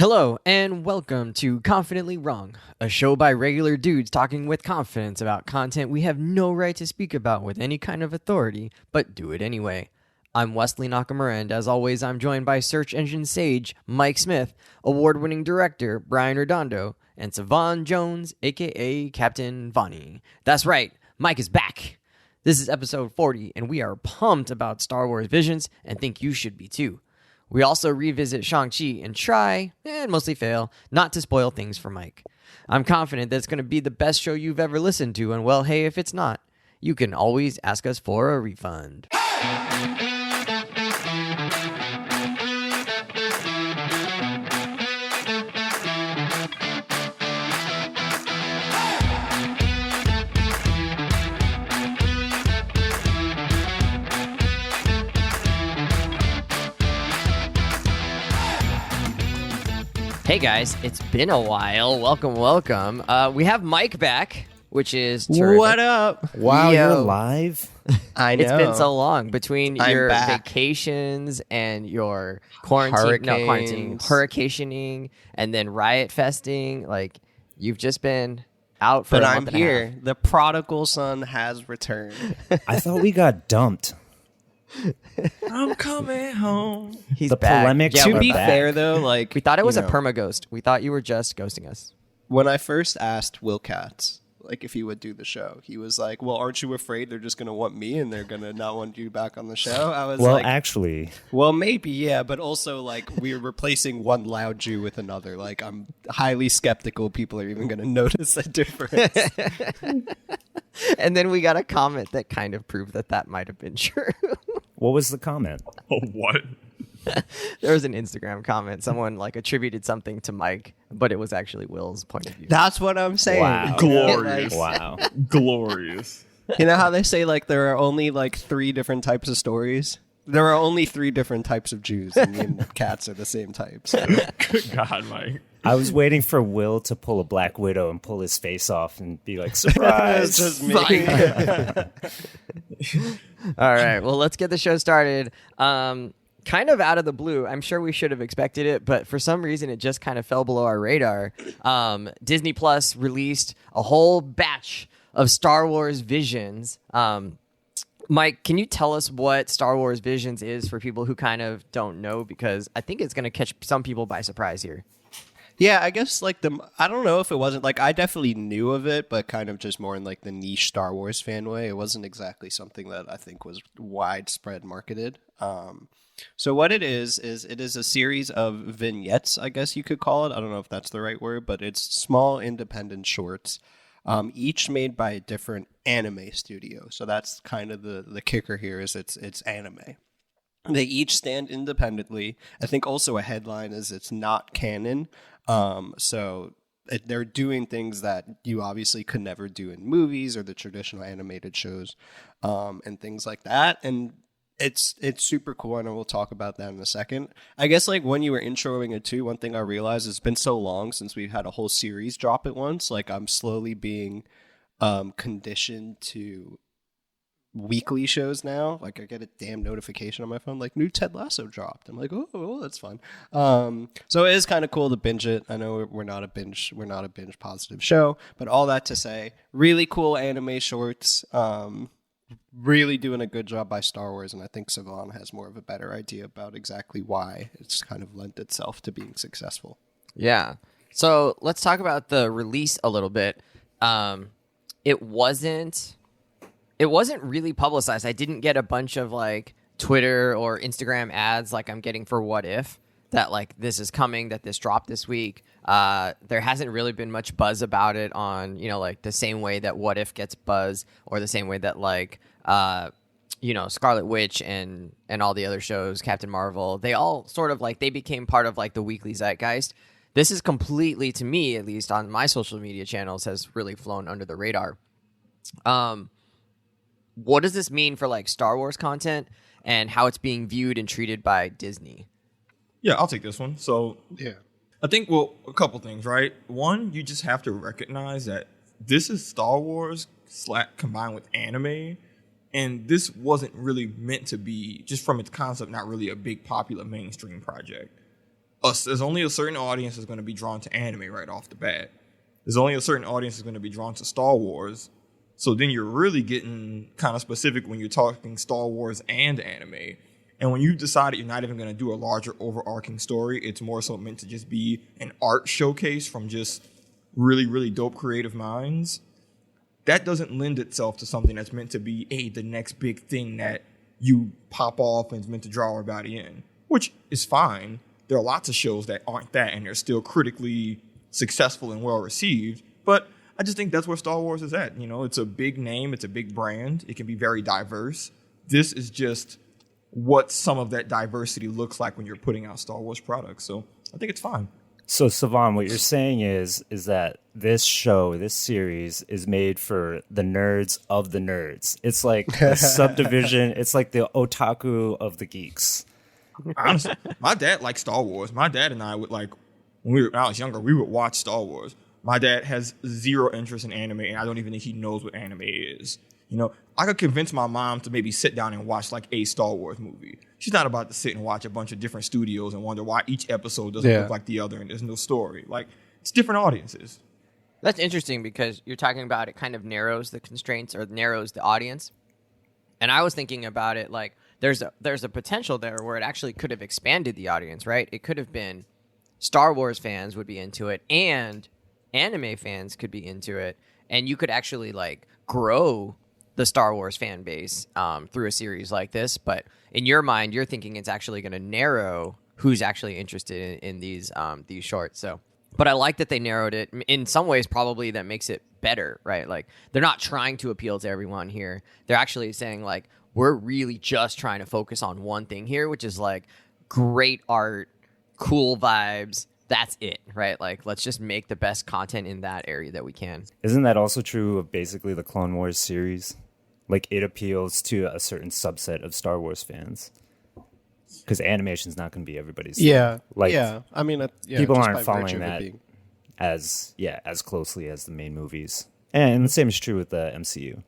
Hello, and welcome to Confidently Wrong, a show by regular dudes talking with confidence about content we have no right to speak about with any kind of authority, but do it anyway. I'm Wesley Nakamura, and as always, I'm joined by search engine sage Mike Smith, award-winning director Brian Redondo, and Savon Jones, aka Captain Vonnie. That's right, Mike is back! This is episode 40, and we are pumped about Star Wars Visions, and think you should be too. We also revisit Shang-Chi and try, and mostly fail, not to spoil things for Mike. I'm confident that it's going to be the best show you've ever listened to, and well, hey, if it's not, you can always ask us for a refund. Hey guys, it's been a while. Welcome. We have Mike back, which is terrific. What up? Wow, you're live? I know. It's been so long between your back. vacations and your hurricaneing, and then riot festing. Like, you've just been out for But a I'm month and a here. half. The prodigal son has returned. I thought we got dumped. I'm coming home. He's The back. polemics Yeah, To we're be back. fair, though, like We thought it was you a know, perma-ghost. We thought you were just ghosting us. when I first asked Will Katz, like if he would do the show, he was like, "Well, aren't you afraid they're just gonna want me and they're gonna not want you back on the show?" I was Well, like, actually, "Well, maybe, yeah, but also like we're replacing one loud Jew with another. Like I'm highly skeptical people are even gonna notice a difference." And then we got a comment that kind of proved that might have been true. what was the comment? Oh, what? There was an Instagram comment. Someone like attributed something to Mike, but it was actually Will's point of view. That's what I'm saying. Wow. Glorious. Wow. Glorious. You know how they say like there are only like 3 different types of stories? There are only 3 different types of Jews, and me and cats are the same types. Good God, Mike. I was waiting for Will to pull a Black Widow and pull his face off and be like, surprise! It's just me. All right, well, let's get the show started. Kind of out of the blue. I'm sure we should have expected it, but for some reason it just kind of fell below our radar. Disney Plus released a whole batch of Star Wars Visions. Mike, can you tell us what Star Wars Visions is for people who kind of don't know? Because I think it's going to catch some people by surprise here. Yeah, I guess like I don't know if it wasn't like I definitely knew of it, but kind of just more in like the niche Star Wars fan way. It wasn't exactly something that I think was widespread marketed. So what it is it is a series of vignettes, I guess you could call it. I don't know if that's the right word, but it's small independent shorts, each made by a different anime studio. So that's kind of the kicker here is it's anime. They each stand independently. I think also a headline is it's not canon. They're doing things that you obviously could never do in movies or the traditional animated shows, and things like that. And it's super cool, and we'll talk about that in a second. I guess like when you were introing it too, one thing I realized it's been so long since we've had a whole series drop at once. Like I'm slowly being conditioned to weekly shows now. Like I get a damn notification on my phone like new Ted Lasso dropped. I'm like, oh that's fun. So it is kind of cool to binge it. I know we're not a binge positive show, but all that to say, really cool anime shorts. Really doing a good job by Star Wars, and I think Savon has more of a better idea about exactly why it's kind of lent itself to being successful. Yeah. So let's talk about the release a little bit. It wasn't really publicized. I didn't get a bunch of like Twitter or Instagram ads like I'm getting for What If, that like this is coming, that this dropped this week. There hasn't really been much buzz about it on, like the same way that What If gets buzz, or the same way that like, Scarlet Witch and all the other shows, Captain Marvel, they all sort of like, they became part of like the weekly zeitgeist. This is completely, to me, at least on my social media channels, has really flown under the radar. What does this mean for like Star Wars content and how it's being viewed and treated by Disney? Yeah, I'll take this one. So, Yeah. I think, a couple things, right? One, you just have to recognize that this is Star Wars combined with anime, and this wasn't really meant to be, just from its concept, not really a big popular mainstream project. there's only a certain audience that's going to be drawn to anime right off the bat. There's only a certain audience that's going to be drawn to Star Wars. So then you're really getting kind of specific when you're talking Star Wars and anime. And when you decide that you're not even going to do a larger overarching story, it's more so meant to just be an art showcase from just really, really dope creative minds. That doesn't lend itself to something that's meant to be, the next big thing that you pop off and is meant to draw everybody in, which is fine. There are lots of shows that aren't that, and they're still critically successful and well received. But I just think that's where Star Wars is at. You know, it's a big name, it's a big brand, it can be very diverse. This is just what some of that diversity looks like when you're putting out Star Wars products. So I think it's fine. So Savon, what you're saying is that this show, this series is made for the nerds of the nerds. It's like a subdivision. It's like the otaku of the geeks. Honestly, my dad likes Star Wars. My dad and I would when I was younger, we would watch Star Wars. My dad has zero interest in anime, and I don't even think he knows what anime is. You know, I could convince my mom to maybe sit down and watch like a Star Wars movie. She's not about to sit and watch a bunch of different studios and wonder why each episode doesn't look like the other and there's no story. Like, it's different audiences. That's interesting because you're talking about it kind of narrows the constraints or narrows the audience. And I was thinking about it like there's a potential there where it actually could have expanded the audience, right? It could have been Star Wars fans would be into it and anime fans could be into it. And you could actually like grow the Star Wars fan base through a series like this. But in your mind, you're thinking it's actually going to narrow who's actually interested in these shorts. So, but I like that they narrowed it. In some ways, probably that makes it better, right? Like they're not trying to appeal to everyone here. They're actually saying like, we're really just trying to focus on one thing here, which is like great art, cool vibes. That's it, right? Like, let's just make the best content in that area that we can. Isn't that also true of basically the Clone Wars series? Like, it appeals to a certain subset of Star Wars fans. Because animation's not going to be everybody's thing. I mean, people aren't following that as closely as the main movies. And the same is true with the MCU.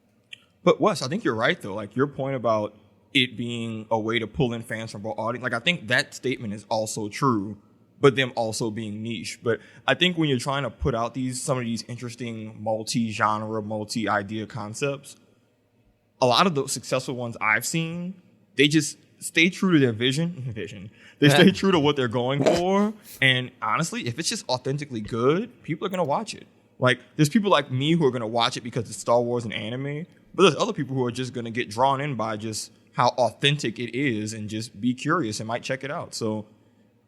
But Wes, I think you're right, though. Like, your point about it being a way to pull in fans from both audience, like, I think that statement is also true, but them also being niche. But I think when you're trying to put out some of these interesting multi-genre, multi-idea concepts, a lot of the successful ones I've seen, they just stay true to their vision. They stay true to what they're going for. And honestly, if it's just authentically good, people are going to watch it. Like, there's people like me who are going to watch it because it's Star Wars and anime, but there's other people who are just going to get drawn in by just how authentic it is and just be curious and might check it out. So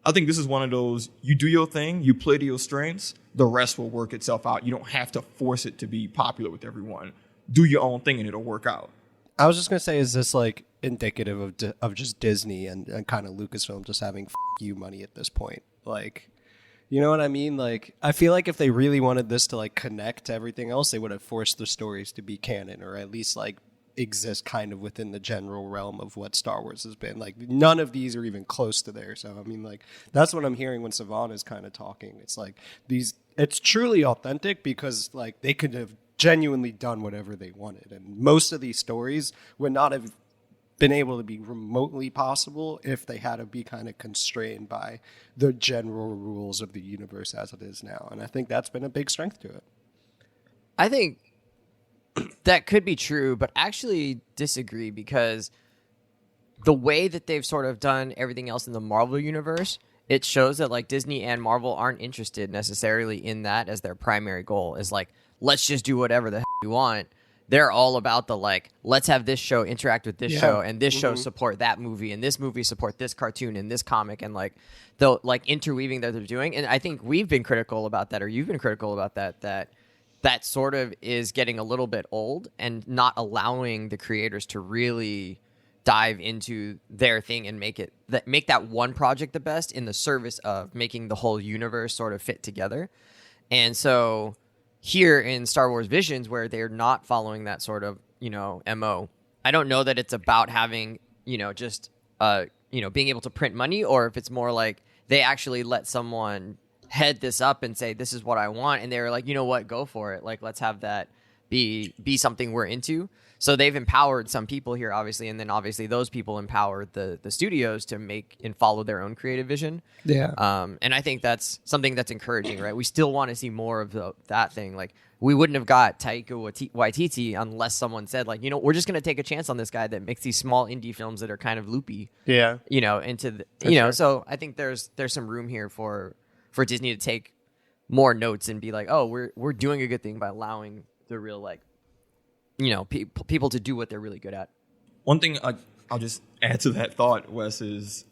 I think this is one of those, you do your thing, you play to your strengths, the rest will work itself out. You don't have to force it to be popular with everyone. Do your own thing and it'll work out. I was just going to say, is this like indicative of just Disney and kind of Lucasfilm just having you money at this point? Like, you know what I mean? Like, I feel like if they really wanted this to like connect to everything else, they would have forced the stories to be canon or at least like exist kind of within the general realm of what Star Wars has been. Like, none of these are even close to there. So, I mean, like, that's what I'm hearing when Savon is kind of talking. It's like it's truly authentic because like they could have genuinely done whatever they wanted. And most of these stories would not have been able to be remotely possible if they had to be kind of constrained by the general rules of the universe as it is now. And I think that's been a big strength to it. I think that could be true, but actually disagree because the way that they've sort of done everything else in the Marvel universe, it shows that like Disney and Marvel aren't interested necessarily in that as their primary goal is like, let's just do whatever the hell we want. They're all about the like, let's have this show interact with this show and this show support that movie and this movie support this cartoon and this comic and like the like interweaving that they're doing. And I think we've been critical about that, or you've been critical about that sort of is getting a little bit old and not allowing the creators to really dive into their thing and make that one project the best in the service of making the whole universe sort of fit together. And so here in Star Wars Visions, where they're not following that sort of, MO, I don't know that it's about having, just, being able to print money, or if it's more like they actually let someone head this up and say, this is what I want. And they were like, you know what, go for it. Like, let's have that be something we're into. So they've empowered some people here, obviously, and then obviously those people empowered the studios to make and follow their own creative vision. Yeah. And I think that's something that's encouraging, right? We still want to see more of that thing. Like, we wouldn't have got Taika Waititi unless someone said, like, we're just going to take a chance on this guy that makes these small indie films that are kind of loopy. Yeah. Into the, sure. So I think there's some room here for Disney to take more notes and be like, oh, we're doing a good thing by allowing the real, like, people to do what they're really good at. One thing I'll just add to that thought, Wes, is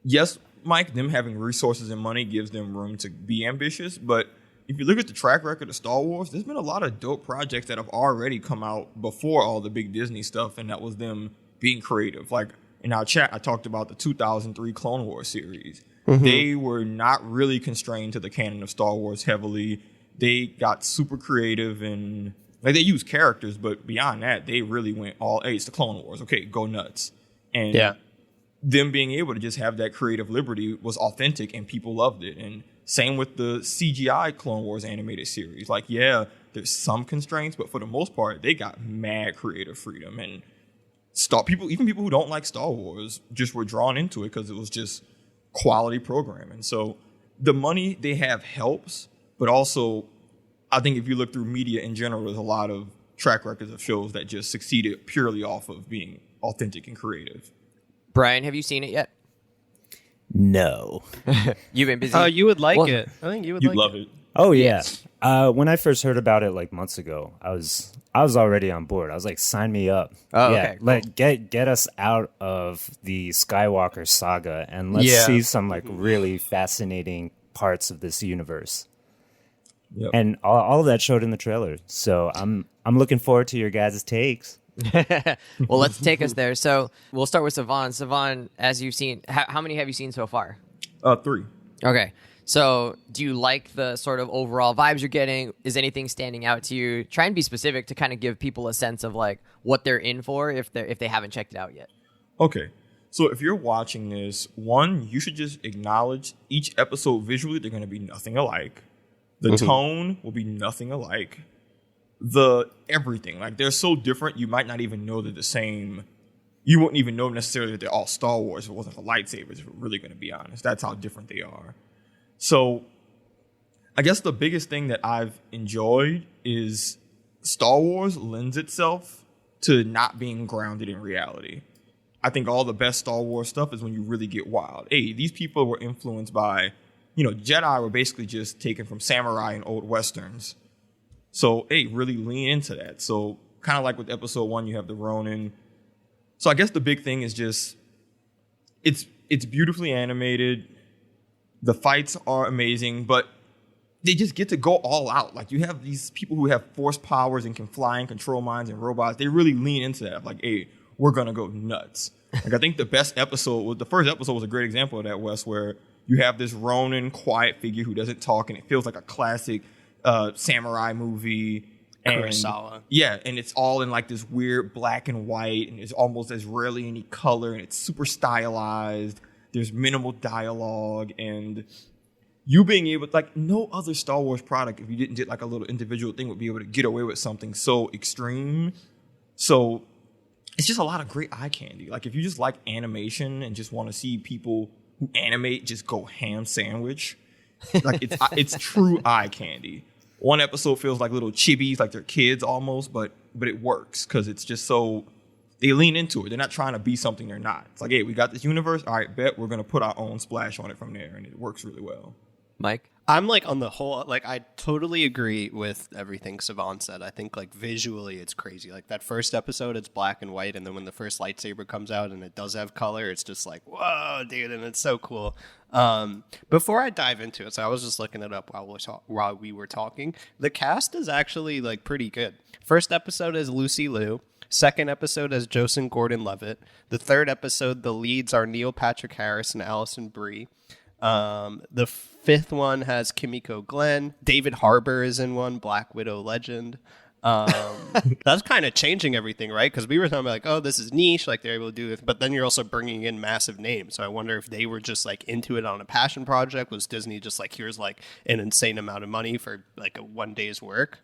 yes, Mike, them having resources and money gives them room to be ambitious. But if you look at the track record of Star Wars, there's been a lot of dope projects that have already come out before all the big Disney stuff, and that was them being creative. Like in our chat, I talked about the 2003 Clone Wars series. Mm-hmm. They were not really constrained to the canon of Star Wars heavily. They got super creative and like they used characters, but beyond that, they really went all, hey, it's the Clone Wars. Okay, go nuts. And them being able to just have that creative liberty was authentic and people loved it. And same with the CGI Clone Wars animated series. Like, yeah, there's some constraints, but for the most part, they got mad creative freedom. And even people who don't like Star Wars just were drawn into it because it was just quality programming. So the money they have helps, but also I think if you look through media in general, there's a lot of track records of shows that just succeeded purely off of being authentic and creative. Brian, have you seen it yet? No. You've been busy. Oh, you would like it. I think you'd love it. Oh yeah. When I first heard about it like months ago, I was already on board. I was like, sign me up. Oh, yeah, okay. Cool. Get us out of the Skywalker saga and let's see some like really fascinating parts of this universe. Yep. And all of that showed in the trailer. So I'm looking forward to your guys' takes. Well, let's take us there. So we'll start with Savon. Savon, as you've seen, how many have you seen so far? 3. Okay. So do you like the sort of overall vibes you're getting? Is anything standing out to you? Try and be specific to kind of give people a sense of like what they're in for if they haven't checked it out yet. Okay. So if you're watching this, one, you should just acknowledge each episode visually, they're going to be nothing alike. The tone will be nothing alike. The everything, like they're so different, you might not even know they're the same. You wouldn't even know necessarily that they're all Star Wars if it wasn't for lightsabers, if we're really going to be honest. That's how different they are. So I guess the biggest thing that I've enjoyed is Star Wars lends itself to not being grounded in reality. I think all the best Star Wars stuff is when you really get wild. Hey, these people were influenced by, Jedi were basically just taken from samurai and old Westerns. So, hey, really lean into that. So kind of like with episode 1, you have the Ronin. So I guess the big thing is just, it's beautifully animated. The fights are amazing, but they just get to go all out. Like, you have these people who have force powers and can fly and control minds and robots. They really lean into that. Like, hey, we're going to go nuts. Like, I think the first episode was a great example of that, Wes, where you have this Ronin quiet figure who doesn't talk, and it feels like a classic samurai movie. And Kurosawa. Yeah, and it's all in like this weird black and white, and it's almost there's rarely any color, and it's super stylized. There's minimal dialogue, and you being able, like, no other Star Wars product, if you didn't get like a little individual thing, would be able to get away with something so extreme. So it's just a lot of great eye candy. Like, if you just like animation and just want to see people who animate just go ham sandwich, like it's true eye candy. One episode feels like little chibis, like they're kids almost, but it works because it's just so, they lean into it. They're not trying to be something they're not. It's like, hey, we got this universe. All right, bet we're going to put our own splash on it from there, and it works really well. Mike? I'm like on the whole, like I totally agree with everything Savon said. I think like visually it's crazy. Like that first episode, it's black and white, and then when the first lightsaber comes out and it does have color, it's just like, whoa, dude, and it's so cool. Before I dive into it, so I was just looking it up while we were talking. The cast is actually like pretty good. First episode is Lucy Liu. Second episode is Joseph Gordon-Levitt. The third episode, the leads are Neil Patrick Harris and Alison Brie. The fifth one has Kimiko Glenn. David Harbour is in one, Black Widow legend. That's kind of changing everything, right? Because we were talking about like, oh, this is niche, like they're able to do this, but then you're also bringing in massive names. So I wonder if they were just like into it on a passion project. Was Disney just like, here's like an insane amount of money for like a one day's work?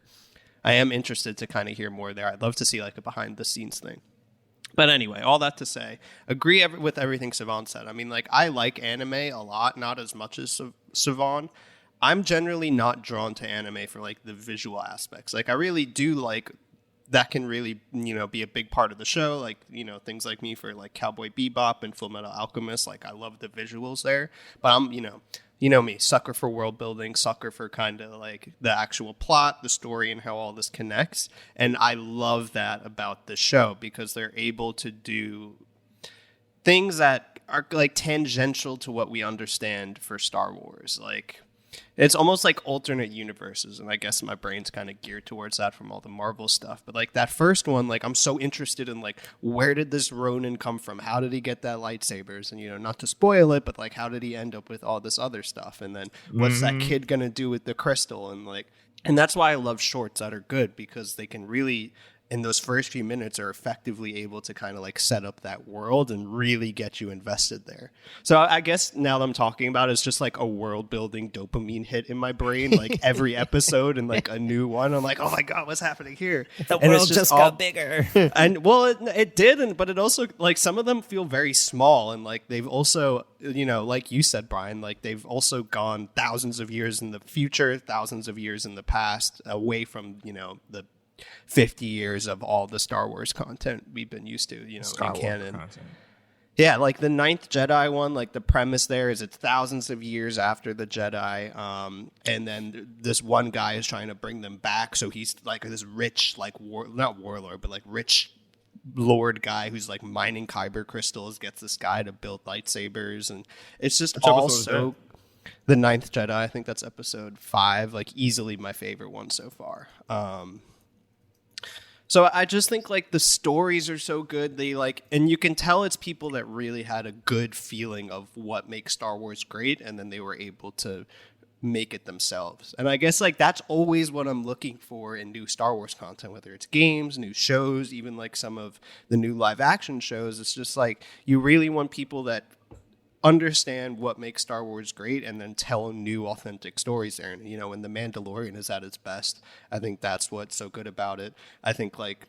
I am interested to kind of hear more there. I'd love to see like a behind the scenes thing. But anyway, all that to say, agree with everything Savon said. I mean, like, I like anime a lot, not as much as Savon. I'm generally not drawn to anime for like the visual aspects. Like, I really do like that can really, be a big part of the show. Like, things like me for like Cowboy Bebop and Full Metal Alchemist. Like, I love the visuals there. But I'm, me, sucker for world building, sucker for kind of like the actual plot, the story, and how all this connects. And I love that about the show because they're able to do things that are like tangential to what we understand for Star Wars. Like, it's almost like alternate universes, and I guess my brain's kind of geared towards that from all the Marvel stuff. But like that first one, like I'm so interested in like where did this Ronin come from? How did he get that lightsabers? And not to spoil it, but like how did he end up with all this other stuff? And then what's that kid gonna do with the crystal? And that's why I love shorts that are good because they can really, in those first few minutes, are effectively able to kind of like set up that world and really get you invested there. So I guess now that I'm talking about it, it's just like a world building dopamine hit in my brain, like every episode and like a new one. I'm like, oh my God, what's happening here? The world just got bigger. And well, it did. But it also like some of them feel very small. And like they've also, like you said, Brian, like they've also gone thousands of years in the future, thousands of years in the past away from, the 50 years of all the Star Wars content we've been used to, in canon. Content. Yeah, like the Ninth Jedi one, like the premise there is it's thousands of years after the Jedi, and then this one guy is trying to bring them back. So he's like this rich, like not warlord, but like rich lord guy who's like mining kyber crystals, gets this guy to build lightsabers, and it's just all so. The Ninth Jedi, I think that's episode 5, like easily my favorite one so far. So I just think like the stories are so good. They like, and you can tell it's people that really had a good feeling of what makes Star Wars great, and then they were able to make it themselves. And I guess like that's always what I'm looking for in new Star Wars content, whether it's games, new shows, even like some of the new live action shows. It's just like you really want people that understand what makes Star Wars great and then tell new authentic stories there. And when The Mandalorian is at its best, I think that's what's so good about it. I think like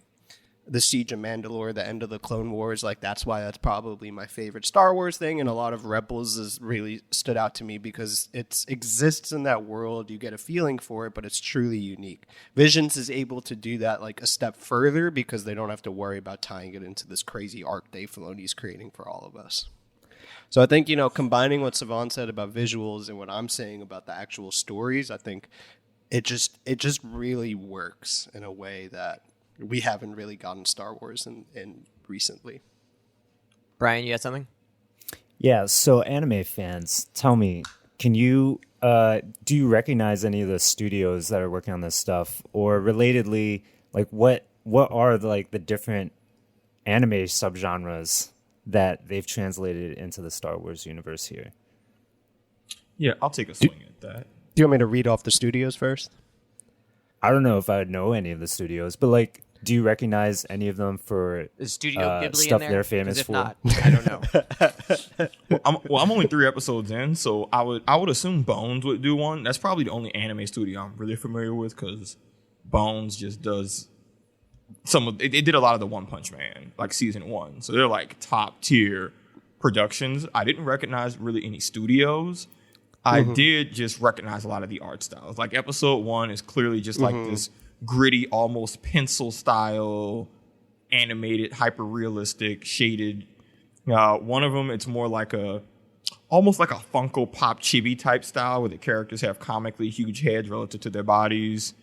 the Siege of Mandalore, the end of the Clone Wars, like that's why that's probably my favorite Star Wars thing. And a lot of Rebels has really stood out to me because it exists in that world. You get a feeling for it, but it's truly unique. Visions is able to do that like a step further because they don't have to worry about tying it into this crazy arc Dave Filoni's creating for all of us. So I think, combining what Savon said about visuals and what I'm saying about the actual stories, I think it just really works in a way that we haven't really gotten Star Wars in recently. Brian, you had something? Yeah, so anime fans, tell me, can you do you recognize any of the studios that are working on this stuff? Or relatedly, like what are the different anime subgenres that they've translated into the Star Wars universe here? Yeah, I'll take a swing at that. Do you want me to read off the studios first? I don't know if I would know any of the studios, but like, do you recognize any of them for Is Studio Ghibli stuff in there? they're famous if for? Not, I don't know. I'm only 3 episodes in, so I would assume Bones would do one. That's probably the only anime studio I'm really familiar with because Bones just does they did a lot of the One Punch Man, like season 1. So they're like top tier productions. I didn't recognize really any studios. I did just recognize a lot of the art styles. Like episode 1 is clearly just like this gritty, almost pencil style, animated, hyper realistic, shaded. One of them, it's more like almost like a Funko Pop chibi type style where the characters have comically huge heads relative to their bodies.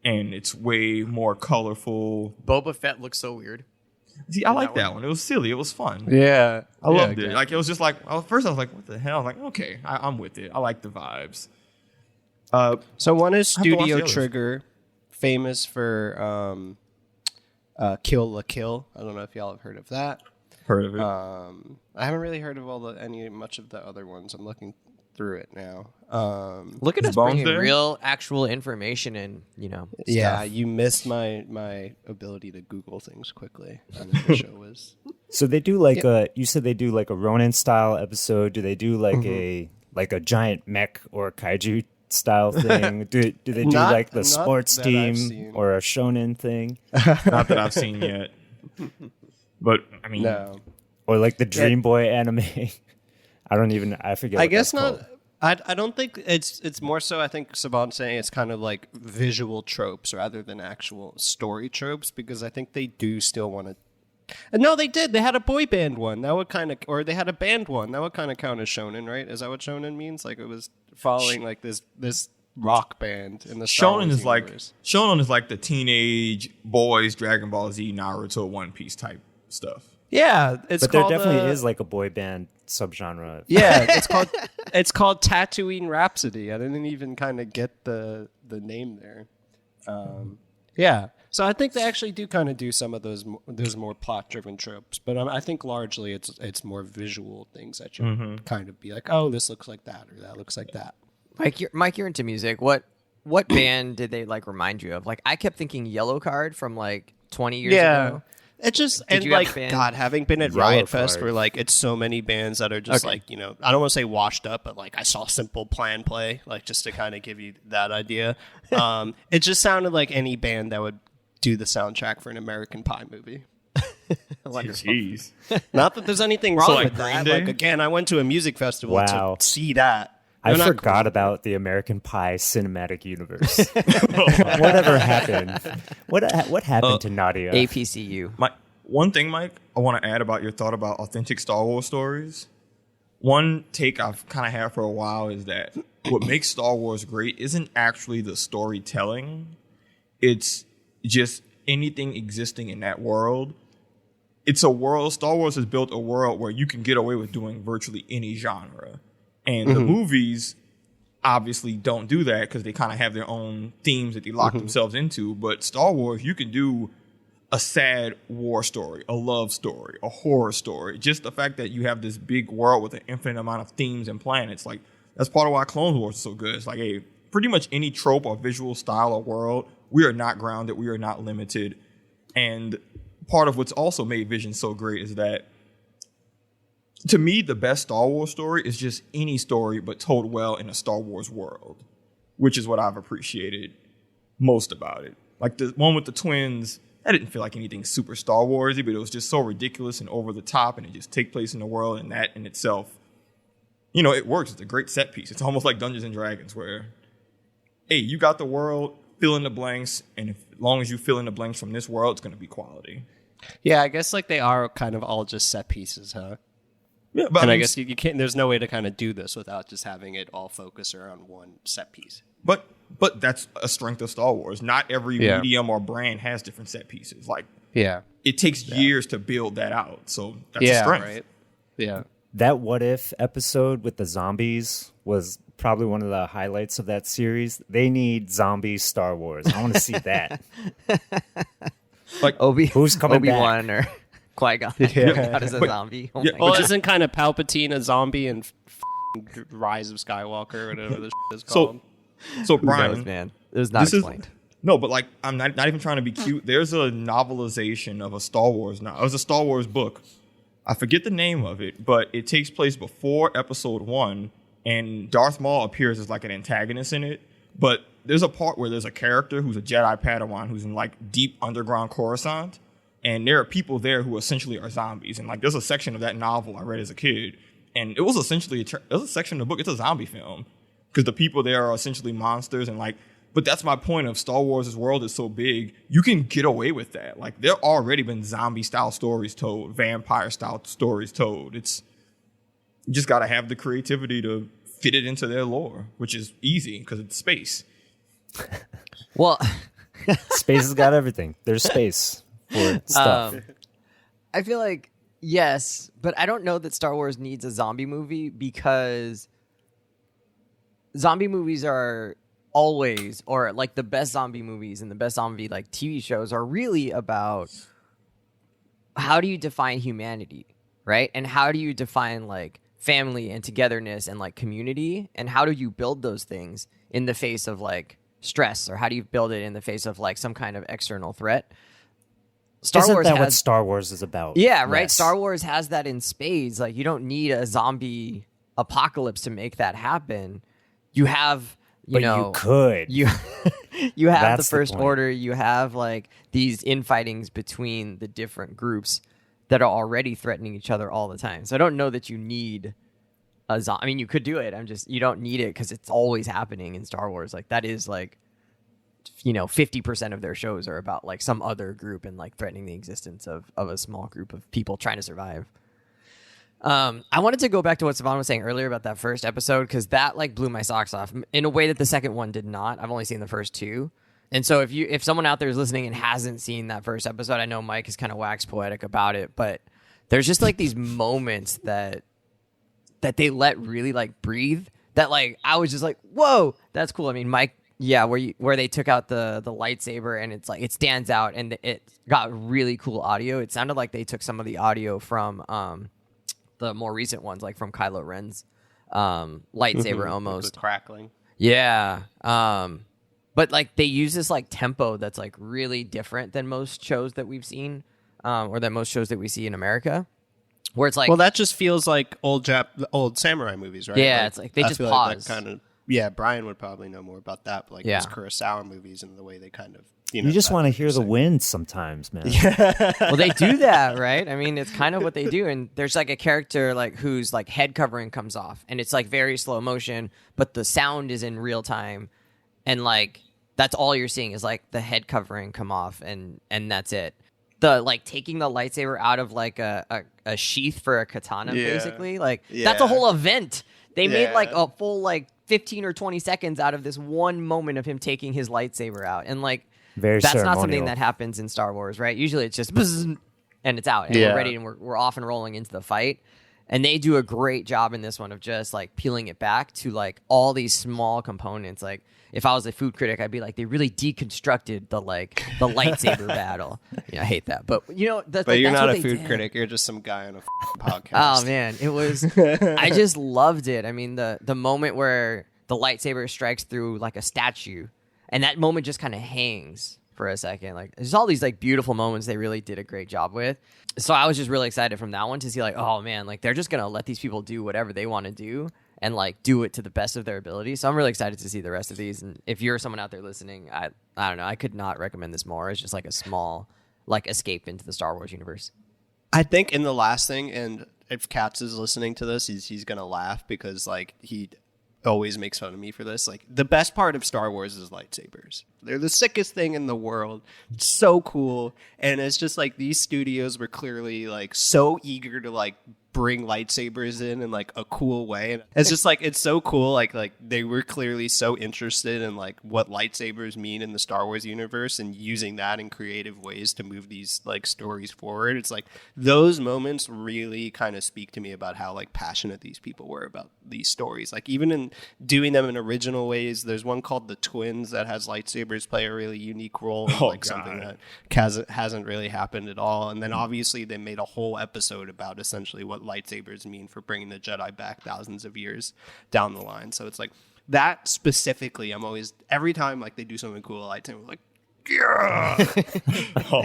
And it's way more colorful. Boba Fett looks so weird. See, I like that one. It was silly. It was fun. Yeah. I loved it. Like, it was just like, first I was like, what the hell? I was like, okay, I'm with it. I like the vibes. So one is Studio Trigger, famous for Kill la Kill. I don't know if y'all have heard of that. Heard of it. I haven't really heard of much of the other ones. I'm looking through it now. Look at us bringing real, actual information in, Yeah, stuff. you missed my ability to Google things quickly. The show was. So they do like you said they do like a Ronin style episode. Do they do like a giant mech or kaiju style thing? Do they do Not- like the not sports that I've team seen. or a shonen thing, Not that I've seen yet. But I mean, No. or like the Dream Boy anime? I forget. I what guess that's not. called. I don't think it's more so. I think Savon's saying it's kind of like visual tropes rather than actual story tropes, because I think they do still want to. No, they did. They had a boy band one. That would kind of, or they had a band one. That would kind of count as shonen, right? Is that what shonen means? Like it was following like this rock band in the Star Shonen Wars is like universe. Shonen is like the teenage boys, Dragon Ball Z, Naruto, One Piece type stuff. Yeah, it's But there called, definitely is like a boy band subgenre. Yeah, it's called Tatooine Rhapsody. I didn't even kind of get the name there. Yeah, so I think they actually do kind of do some of those more plot driven tropes, but I think largely it's more visual things that you kind of be like, oh, this looks like that or that looks like that. Mike, you're into music. What band did they like remind you of? Like I kept thinking Yellow Card from like 20 years ago. It just, Did and you have like, a band? God, having been at Yellow Riot Fest Card. where like it's so many bands that are just Okay. like, I don't want to say washed up, but like I saw Simple Plan play, like just to kind of give you that idea. It just sounded like any band that would do the soundtrack for an American Pie movie. Jeez. Not that there's anything wrong So, like, with that. Green Day? Like again, I went to a music festival Wow. to see that. I They're not forgot about the American Pie cinematic universe. Whatever happened? What happened to Nadia? APCU. One thing, Mike, I want to add about your thought about authentic Star Wars stories. One take I've kind of had for a while is that what makes Star Wars great isn't actually the storytelling. It's just anything existing in that world. It's a world. Star Wars has built a world where you can get away with doing virtually any genre. And the movies obviously don't do that because they kind of have their own themes that they lock themselves into. But Star Wars, you can do a sad war story, a love story, a horror story. Just the fact that you have this big world with an infinite amount of themes and planets, like that's part of why Clone Wars is so good. It's like pretty much any trope or visual style or world, we are not grounded, we are not limited. And part of what's also made Vision so great is that, to me, the best Star Wars story is just any story but told well in a Star Wars world, which is what I've appreciated most about it. Like the one with the twins, that didn't feel like anything super Star Warsy, but it was just so ridiculous and over the top, and it just take place in the world, and that in itself, it works. It's a great set piece. It's almost like Dungeons and Dragons, where, hey, you got the world, fill in the blanks, and as long as you fill in the blanks from this world, it's going to be quality. Yeah, I guess like they are kind of all just set pieces, huh? Yeah, but And I mean, guess you can't. There's no way to kind of do this without just having it all focus around one set piece. But that's a strength of Star Wars. Not every Yeah. medium or brand has different set pieces. Like Yeah. it takes years to build that out. So that's a strength. Right. Yeah. That What If episode with the zombies was probably one of the highlights of that series. They need zombie Star Wars. I want to see that. Like Who's coming Obi-Wan or Qui-Gon. Yeah. Out as a zombie. Oh Yeah, my Well, God. isn't kind of Palpatine a zombie and Rise of Skywalker or whatever this is called? so Who Brian, knows, man? It was not this is- explained. no, but like I'm not even trying to be cute. There's a novelization of a Star Wars now. It was a Star Wars book. I forget the name of it, but it takes place before Episode 1, and Darth Maul appears as like an antagonist in it. But there's a part where there's a character who's a Jedi Padawan who's in like deep underground Coruscant, and there are people there who essentially are zombies. And like there's a section of that novel I read as a kid, and it was essentially there's a section of the book. It's a zombie film because the people there are essentially monsters, and like. But that's my point of Star Wars' world is so big, you can get away with that. Like, there already been zombie-style stories told, vampire-style stories told. You just got to have the creativity to fit it into their lore, which is easy because it's space. Well, Space has got everything. There's space for stuff. I feel like, yes, but I don't know that Star Wars needs a zombie movie because zombie movies are always, or like the best zombie movies and the best zombie like TV shows are really about how do you define humanity, right? And how do you define like family and togetherness and like community, and how do you build those things in the face of like stress, or how do you build it in the face of like some kind of external threat? Isn't that what Star Wars is about? Yeah, right. Yes. Star Wars has that in spades. Like, you don't need a zombie apocalypse to make that happen. You have You could. you you have That's the the First point. Order, you have like these infightings between the different groups that are already threatening each other all the time. So I don't know that you need a zombie. I mean, you could do it. You don't need it because it's always happening in Star Wars. Like that is like, 50% of their shows are about like some other group and like threatening the existence of a small group of people trying to survive. I wanted to go back to what Savon was saying earlier about that first episode because that like blew my socks off in a way that the second one did not. I've only seen the first two. And so if someone out there is listening and hasn't seen that first episode, I know Mike is kind of wax poetic about it, but there's just like these moments that they let really like breathe that like I was just like, whoa, that's cool. I mean, Mike, yeah, where they took out the lightsaber and it's like it stands out and it got really cool audio. It sounded like they took some of the audio from the more recent ones, like from Kylo Ren's lightsaber almost. The crackling. Yeah. But like they use this like tempo that's like really different than most shows that we've seen, or that most shows that we see in America, where it's like, Well, that just feels like old samurai movies, right? Yeah, it's like they I just feel pause. Like that kind of, yeah, Brian would probably know more about that, but like Yeah. those Kurosawa movies and the way they kind of, You just that want to 100%. hear the wind sometimes, man. well, they do that, right? I mean, it's kind of what they do. And there's like a character like whose like head covering comes off, and it's like very slow motion, but the sound is in real time, and like that's all you're seeing is like the head covering come off, and that's it. The like taking the lightsaber out of like a sheath for a katana, Yeah. basically, like that's a Yeah. whole event. They made Yeah. like a full like 15 or 20 seconds out of this one moment of him taking his lightsaber out, and like. Very That's not something ceremonial. that happens in Star Wars, right? Usually it's just bzzz, and it's out, and Yeah. we're ready, and we're off and rolling into the fight. And they do a great job in this one of just like peeling it back to like all these small components. Like if I was a food critic, I'd be like, they really deconstructed the lightsaber battle. I hate that, but But you're you're not a food critic. You're just some guy on a podcast. Oh man, it was. I just loved it. I mean, the moment where the lightsaber strikes through like a statue, and that moment just kind of hangs for a second. Like there's all these like beautiful moments they really did a great job with. So I was just really excited from that one to see like, oh man, like they're just gonna let these people do whatever they want to do and like do it to the best of their ability. So I'm really excited to see the rest of these. And if you're someone out there listening, I don't know, I could not recommend this more. It's just like a small like escape into the Star Wars universe. I think in the last thing, and if Katz is listening to this, he's gonna laugh because like he always makes fun of me for this. Like the best part of Star Wars is lightsabers. They're the sickest thing in the world. It's so cool, and it's just like these studios were clearly like so eager to like bring lightsabers in like a cool way, and it's just like it's so cool. Like they were clearly so interested in like what lightsabers mean in the Star Wars universe and using that in creative ways to move these like stories forward. It's like those moments really kind of speak to me about how like passionate these people were about these stories. Like even in doing them in original ways, there's one called The Twins that has lightsabers play a really unique role in like something that hasn't really happened at all. And then obviously they made a whole episode about essentially what lightsabers mean for bringing the Jedi back thousands of years down the line. So it's like that specifically, I'm always, every time like they do something cool, lightsaber, like, yeah. Oh,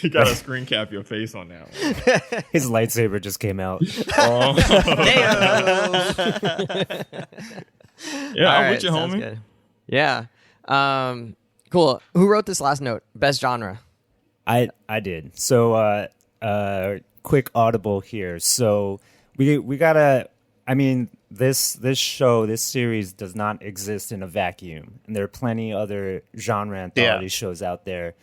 you gotta screen cap your face on that one. His lightsaber just came out. Oh. Yeah, All I'm right, with you, sounds homie. good. Yeah. Cool. Who wrote this last note? Best genre. I did. So quick audible here. So we gotta. I mean, this series does not exist in a vacuum, and there are plenty other genre anthology shows out there.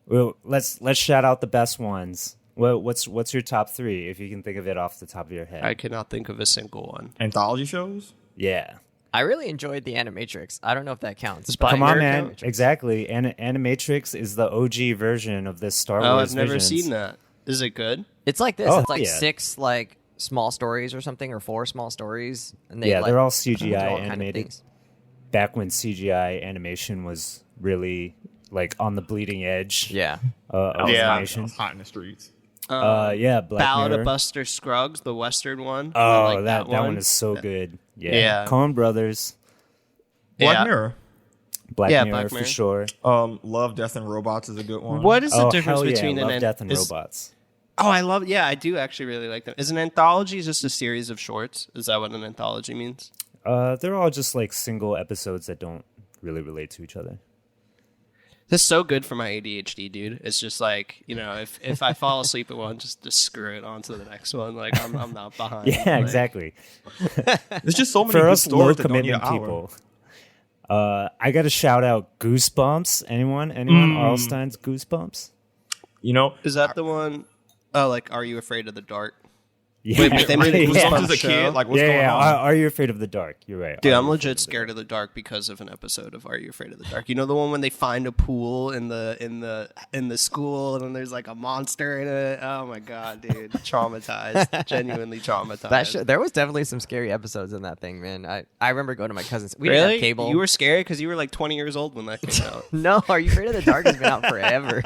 Well, let's shout out the best ones. Well, what's your top three if you can think of it off the top of your head? I cannot think of a single one. Anthology shows? Yeah. I really enjoyed the Animatrix. I don't know if that counts. Spy Come on, America? man. Exactly. Animatrix is the OG version of this Star Oh, Wars I've never Visions. seen that. Is it good? It's like this. Oh, It's like yeah. 6 like small stories or something, or 4 small stories. And they, Yeah, like, they're all do CGI all kind of animated. things. Back when CGI animation was really like on the bleeding edge Yeah. of Yeah. I animation. was hot in the streets. Yeah, Black Ballad Mirror. of Buster Scruggs, the Western one. Oh, I like that one is so good. Yeah. Yeah. Coen Brothers, Black Yeah. Mirror. Black Yeah, Mirror Black for Mirror. sure. Love, Death, and Robots is a good one. What is the Oh, difference hell yeah. between Love, an Death, and is- Robots. Oh, I love. Yeah, I do actually really like them. Is an anthology just a series of shorts? Is that what an anthology means? They're all just like single episodes that don't really relate to each other. This is so good for my ADHD, dude. It's just like, if I fall asleep at one, just screw it on to the next one. Like I'm not behind. Yeah, Like, exactly. There's just so many For good us low stories that don't need commitment an hour. people. I got to shout out Goosebumps. Anyone? R.L. Stein's Goosebumps? Is that the one? Oh, like, Are You Afraid of the Dark? Yeah, Wait, they made a right, Goosebumps Goosebumps as a show? kid, like what's yeah, going yeah. on? Are you afraid of the dark? You're right. Dude, Are I'm You legit Afraid scared of the dark because of an episode of Are You Afraid of the Dark? You know the one when they find a pool in the school and then there's like a monster in it? Oh my god, dude. Traumatized. Genuinely traumatized. There was definitely some scary episodes in that thing, man. I remember going to my cousin's. We didn't Really? have cable. You were scared because you were like 20 years old when that came out. No, Are You Afraid of the Dark has been out forever.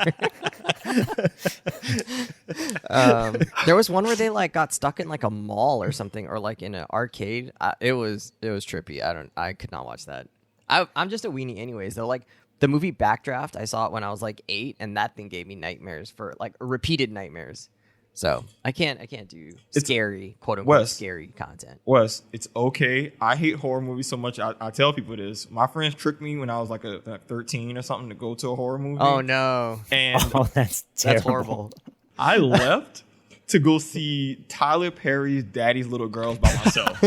There was one where they like got stuck in like a mall or something, or like in an arcade. It was trippy. I could not watch that. I'm just a weenie anyways though. Like the movie Backdraft, I saw it when I was like 8, and that thing gave me nightmares for like repeated nightmares. So I can't do scary, quote unquote, scary content. Wes, it's okay. I hate horror movies so much. I tell people this. My friends tricked me when I was like 13 or something to go to a horror movie. Oh no, And Oh, that's terrible. that's horrible. I left to go see Tyler Perry's Daddy's Little Girls by myself.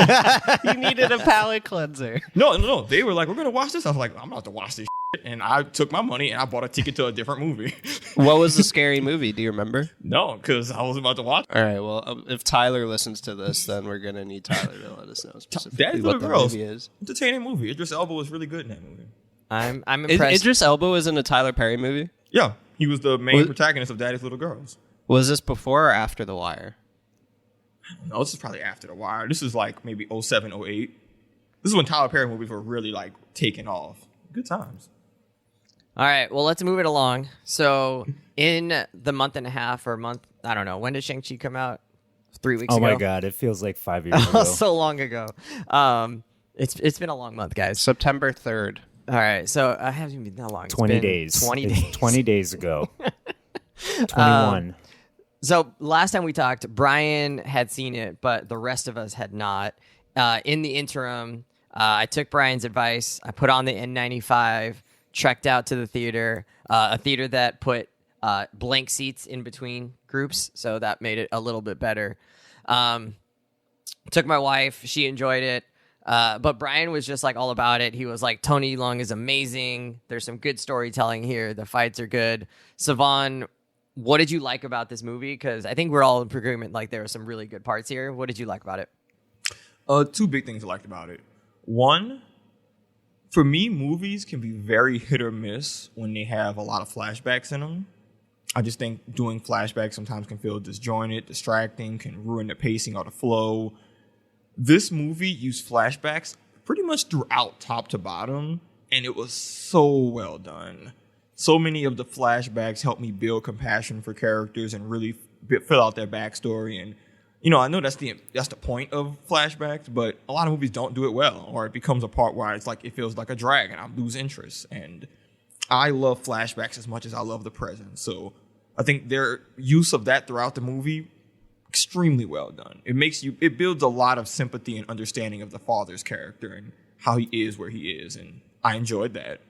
You needed a palate cleanser. No. They were like, we're going to watch this. I was like, I'm about to watch this shit. And I took my money and I bought a ticket to a different movie. What was the scary movie? Do you remember? No, because I was about to watch it. All right. Well, if Tyler listens to this, then we're gonna need Tyler to let us know specifically Daddy's what Little the Girls. movie is. Entertaining movie. Idris Elba was really good in that movie. I'm impressed. Idris Elba was in a Tyler Perry movie. Yeah, he was the main protagonist of Daddy's Little Girls. Was this before or after The Wire? No, this is probably after The Wire. This is like maybe 07, 08. This is when Tyler Perry movies were really like taking off. Good times. All right, well, let's move it along. So, in the month and a half or month, I don't know, when did Shang-Chi come out? 3 weeks Oh ago? my god, it feels like 5 years ago. So long ago. It's been a long month, guys. September 3rd. All right, so I haven't even been that long. It's 20 been days. 20 It's days. 20 days ago. 21. So last time we talked, Brian had seen it, but the rest of us had not. In the interim, I took Brian's advice. I put on the N95, trekked out to the theater, a theater that put blank seats in between groups, so that made it a little bit better. Took my wife. She enjoyed it. But Brian was just like all about it. He was like, Tony Leung is amazing. There's some good storytelling here. The fights are good. Savon, what did you like about this movie? Because I think we're all in agreement, like there are some really good parts here. What did you like about it? Two big things I liked about it. One, for me, movies can be very hit or miss when they have a lot of flashbacks in them. I just think doing flashbacks sometimes can feel disjointed, distracting, can ruin the pacing or the flow. This movie used flashbacks pretty much throughout, top to bottom, and it was so well done. So many of the flashbacks helped me build compassion for characters and really fill out their backstory. And I know that's the point of flashbacks, but a lot of movies don't do it well, or it becomes a part where it's like it feels like a drag and I lose interest. And I love flashbacks as much as I love the present, so I think their use of that throughout the movie extremely well done. It builds a lot of sympathy and understanding of the father's character and how he is where he is, and I enjoyed that.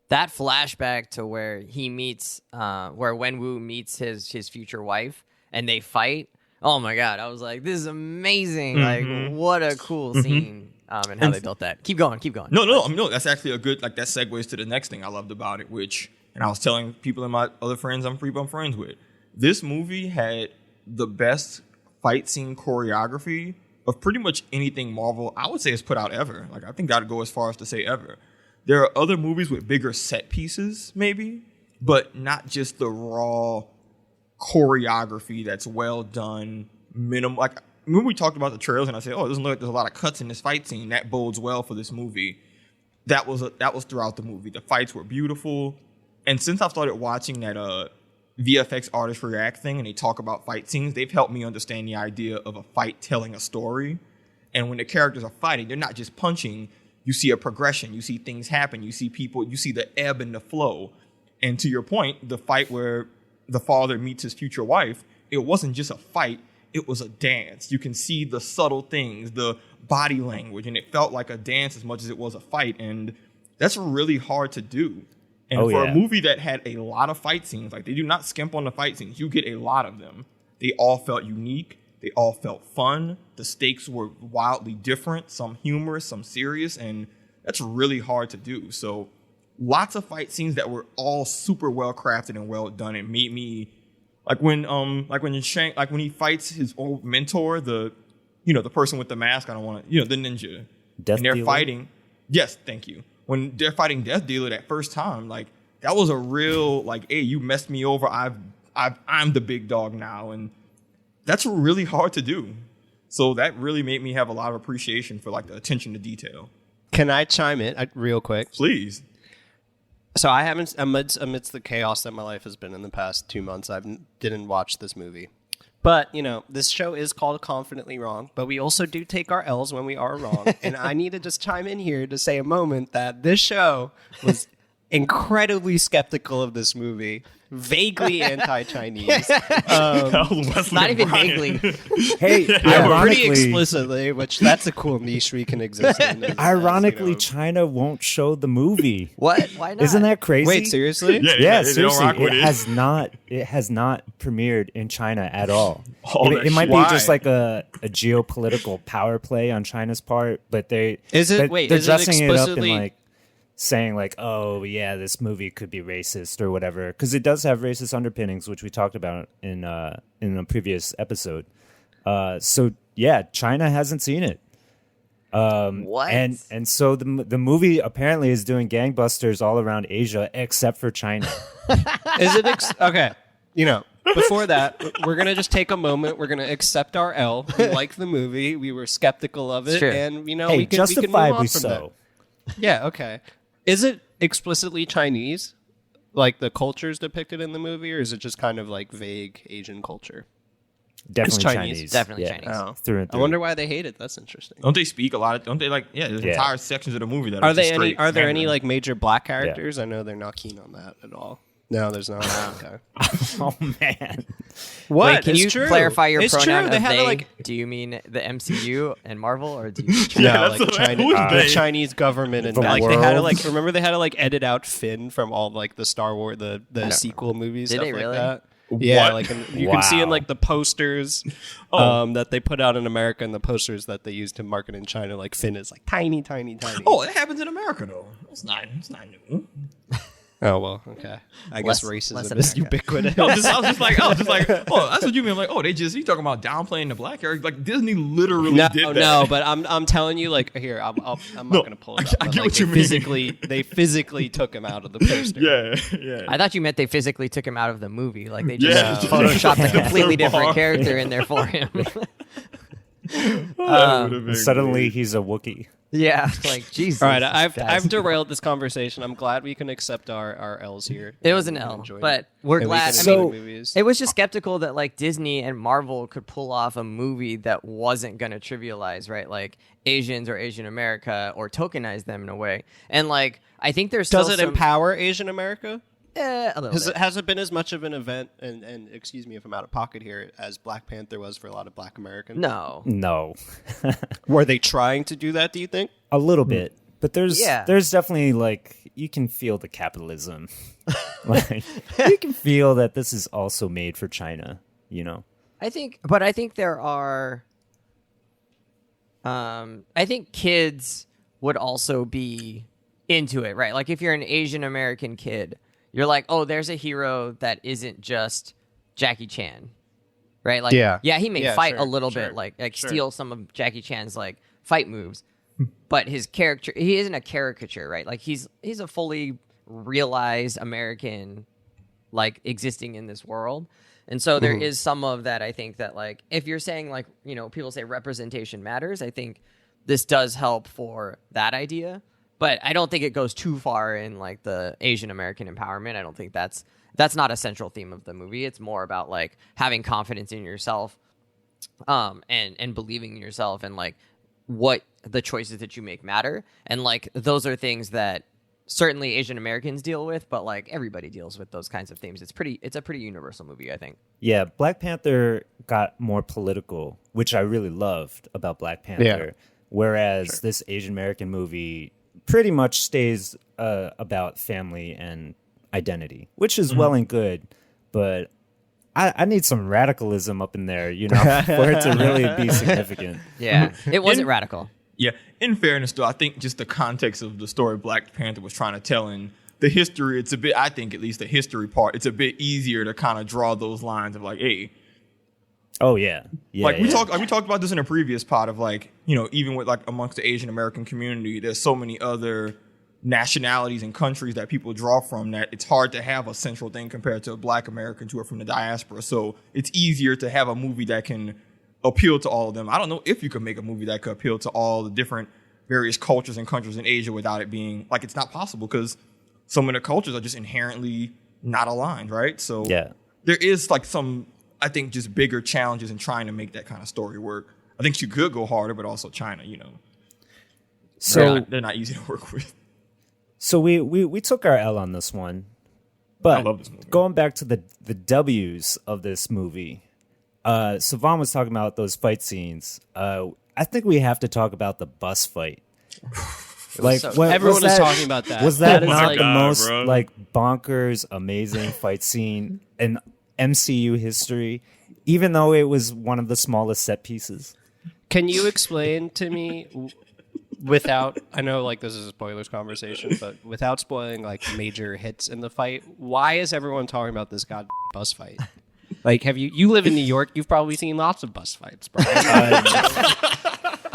That flashback to where he meets, where Wenwu meets his future wife and they fight. Oh my God. I was like, this is amazing. Mm-hmm. Like, what a cool scene. And how they built that. Keep going. No, that's actually a good, like, that segues to the next thing I loved about it, and I was telling people and my other friends I'm friends with, this movie had the best fight scene choreography of pretty much anything Marvel, I would say, has put out ever. Like, I think I'd go as far as to say ever. There are other movies with bigger set pieces, maybe, but not just the raw choreography that's well done, minimum. Like, when we talked about the trailers and I said, oh, it doesn't look like there's a lot of cuts in this fight scene, that bodes well for this movie. That was throughout the movie. The fights were beautiful. And since I've started watching that VFX artist react thing and they talk about fight scenes, they've helped me understand the idea of a fight telling a story. And when the characters are fighting, they're not just punching. You see a progression. You see things happen. You see people. You see the ebb and the flow. And to your point, the fight where the father meets his future wife, it wasn't just a fight. it was a dance. You can see the subtle things, the body language, and it felt like a dance as much as it was a fight. And that's really hard to do. And for a movie that had a lot of fight scenes, like they do not skimp on the fight scenes, you get a lot of them. They all felt unique. They all felt fun. The stakes were wildly different, some humorous, some serious, and that's really hard to do. So lots of fight scenes that were all super well crafted and well done. It made me when he fights his old mentor, the person with the mask. I don't want to, the ninja. Death and they're Dealer? fighting. Yes, thank you. When they're fighting Death Dealer that first time, like that was a real hey, you messed me over. I'm the big dog now, and that's really hard to do. So that really made me have a lot of appreciation for the attention to detail. Can I chime in real quick? Please. So I haven't, amidst the chaos that my life has been in the past 2 months, didn't watch this movie. But, this show is called Confidently Wrong, but we also do take our L's when we are wrong. And I need to just chime in here to say a moment that this show was incredibly skeptical of this movie, vaguely anti-Chinese. Not even vaguely. Hey, Pretty ironically, explicitly, which that's a cool niche we can exist in. ironically, China won't show the movie. What? Why not? Isn't that crazy? Wait, seriously? Yeah, they don't seriously, rock with it it. has not premiered in China at all. Oh, it might why? be just like a geopolitical power play on China's part, but they're Is it dressing it up explicitly in saying oh yeah, this movie could be racist or whatever, because it does have racist underpinnings, which we talked about in a previous episode. So yeah, China hasn't seen it. What? And so the movie apparently is doing gangbusters all around Asia except for China. Is it okay? Before that, we're gonna just take a moment. We're gonna accept our L. We like the movie. We were skeptical of it, Sure. and Hey, we can move justifiably on from so. that. Yeah. Okay. Is it explicitly Chinese, like the cultures depicted in the movie, or is it just kind of vague Asian culture? Definitely Chinese. Chinese. Definitely Yeah. Chinese. Oh, Through and I through. wonder why they hate it. That's interesting. Don't they speak a lot? Don't they there's Yeah. entire sections of the movie that Are are just they straight Are there any Mandarin. major black characters? I know they're not keen on that at all. No, there's not. Okay. Oh man. What? Wait, can It's you true. clarify your It's pronoun true. They of have they? Do you mean the MCU and Marvel, or do you mean China? Yeah, that's like what- China, who's the they? Chinese government, and The they had to world? remember they had to edit out Finn from all the Star Wars, the sequel movies, Did stuff they like really? that. Yeah, What? you can see in Wow. the posters that they put out in America and the posters that they use to market in China. Finn is tiny, tiny, tiny. Oh, it happens in America though. It's not new. Oh well, okay. I guess Less racism America. is ubiquitous. I was just like, oh, that's what you mean. You talking about downplaying the black character? Disney literally did that. No, but I'm telling you, here, I'm not No, gonna pull it up. I but, get what they you mean. They physically took him out of the poster. Yeah. I thought you meant they physically took him out of the movie. They Yeah. just photoshopped a completely They're different far. character in there for him. That would've been Suddenly great. he's a Wookiee. Yeah, Jesus. All right, I've guys. derailed this conversation. I'm glad we can accept our L's here. It was an and L, enjoy it. but we're And we glad. can I enjoy mean, the movies. it was just skeptical that Disney and Marvel could pull off a movie that wasn't going to trivialize, right? Asians or Asian America or tokenize them in a way. And I think there's still Does it some, empower Asian America? a little bit. Has it been as much of an event, and excuse me if I'm out of pocket here, as Black Panther was for a lot of Black Americans? No. No. Were they trying to do that, do you think? A little bit. But there's Yeah. definitely you can feel the capitalism. You can feel that this is also made for China, I think there are. I think kids would also be into it, right? If you're an Asian American kid, you're oh, there's a hero that isn't just Jackie Chan, right? Yeah. he may Yeah, fight sure, a little sure, bit, sure. steal some of Jackie Chan's fight moves, but his character, he isn't a caricature, right? He's a fully realized American, existing in this world. And so there is some of that. I think that if you're saying people say representation matters, I think this does help for that idea. But I don't think it goes too far in the Asian American empowerment. I don't think that's not a central theme of the movie. It's more about having confidence in yourself, and believing in yourself, and what the choices that you make matter. And those are things that certainly Asian Americans deal with, but like everybody deals with those kinds of themes. It's a pretty universal movie, I think. Yeah, Black Panther got more political, which I really loved about Black Panther. Yeah. Whereas this Asian American movie pretty much stays about family and identity, which is well and good, but I need some radicalism up in there, you know, for it to really be significant. Yeah, it wasn't radical. Yeah, in fairness, though, I think just the context of the story Black Panther was trying to tell in the history, it's a bit, I think at least the history part, it's a bit easier to kind of draw those lines of like, hey. Oh, yeah. We talked about this in a previous pod of like, you know, even with like amongst the Asian American community, there's so many other nationalities and countries that people draw from that it's hard to have a central thing compared to Black Americans who are from the diaspora. So it's easier to have a movie that can appeal to all of them. I don't know if you could make a movie that could appeal to all the different various cultures and countries in Asia without it being like it's not possible because some of the cultures are just inherently not aligned, right? So yeah, there is like some, I think, just bigger challenges in trying to make that kind of story work. I think you could go harder, but also China, you know, so they're not easy to work with. So we took our L on this one, but I love this movie. Going back to the W's of this movie, Savon was talking about those fight scenes. I think we have to talk about the bus fight. Like everyone is talking about that. Was that is not like- the most bro. like bonkers, amazing fight scene in MCU history? Even though it was one of the smallest set pieces. Can you explain to me without, I know like this is a spoilers conversation, but without spoiling like major hits in the fight, why is everyone talking about this god bus fight? Like, you live in New York, you've probably seen lots of bus fights, bro.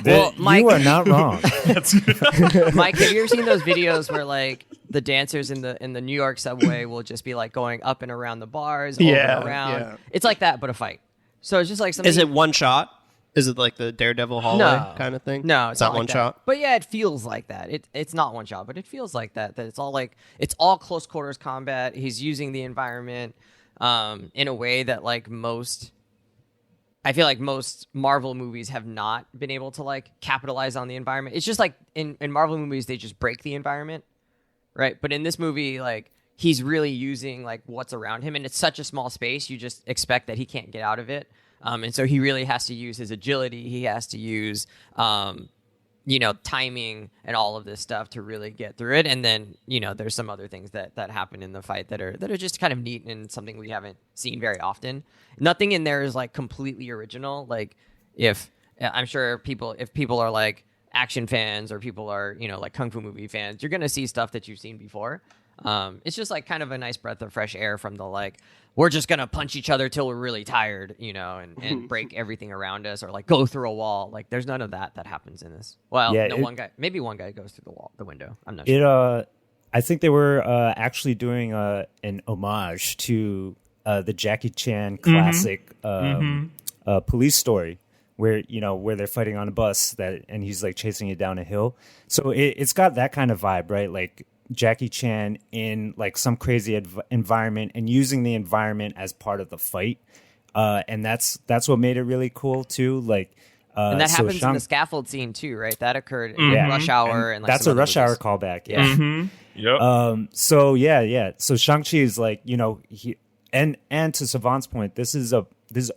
Well, Mike, you are not wrong. Mike, have you ever seen those videos where like the dancers in the New York subway will just be like going up and around the bars, over and around? Yeah. It's like that, but a fight. So it's just like something. Is it one shot? Is it like the Daredevil hallway kind of thing? No, it's not like one that. shot. But yeah, it feels like that. It's not one shot, but it feels like that. That it's all close quarters combat. He's using the environment in a way that I feel like most Marvel movies have not been able to like capitalize on the environment. It's just like in Marvel movies they just break the environment, right? But in this movie, like he's really using like what's around him, and it's such a small space. You just expect that he can't get out of it. And so he really has to use his agility. He has to use, timing and all of this stuff to really get through it. And then, there's some other things that happen in the fight that are just kind of neat and something we haven't seen very often. Nothing in there is like completely original. Like if people are like action fans or people are, like kung fu movie fans, you're going to see stuff that you've seen before. It's just like kind of a nice breath of fresh air from the like, we're just going to punch each other till we're really tired, and break everything around us or like go through a wall. Like there's none of that happens in this. Well, Yeah, maybe one guy goes through the window. I'm not sure. I think they were actually doing an homage to the Jackie Chan classic police story where they're fighting on a bus and he's like chasing it down a hill. So it's got that kind of vibe, right? Like Jackie Chan in like some crazy environment and using the environment as part of the fight. And that's what made it really cool too. Like, and that happens in the scaffold scene too, right? That occurred in Rush Hour. And like that's some a other Rush movies. Hour callback. Yeah. Yep. So yeah. So Shang-Chi is like, he, and to Savant's point, this is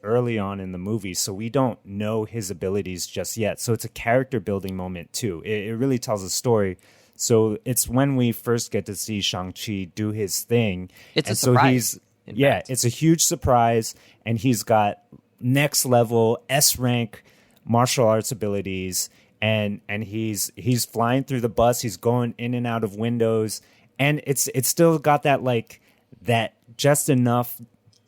early on in the movie, so we don't know his abilities just yet. So it's a character building moment too. It really tells a story. So it's when we first get to see Shang-Chi do his thing. It's a surprise. surprise. It's a huge surprise, and he's got next level S rank martial arts abilities, and he's flying through the bus. He's going in and out of windows, and it's still got that just enough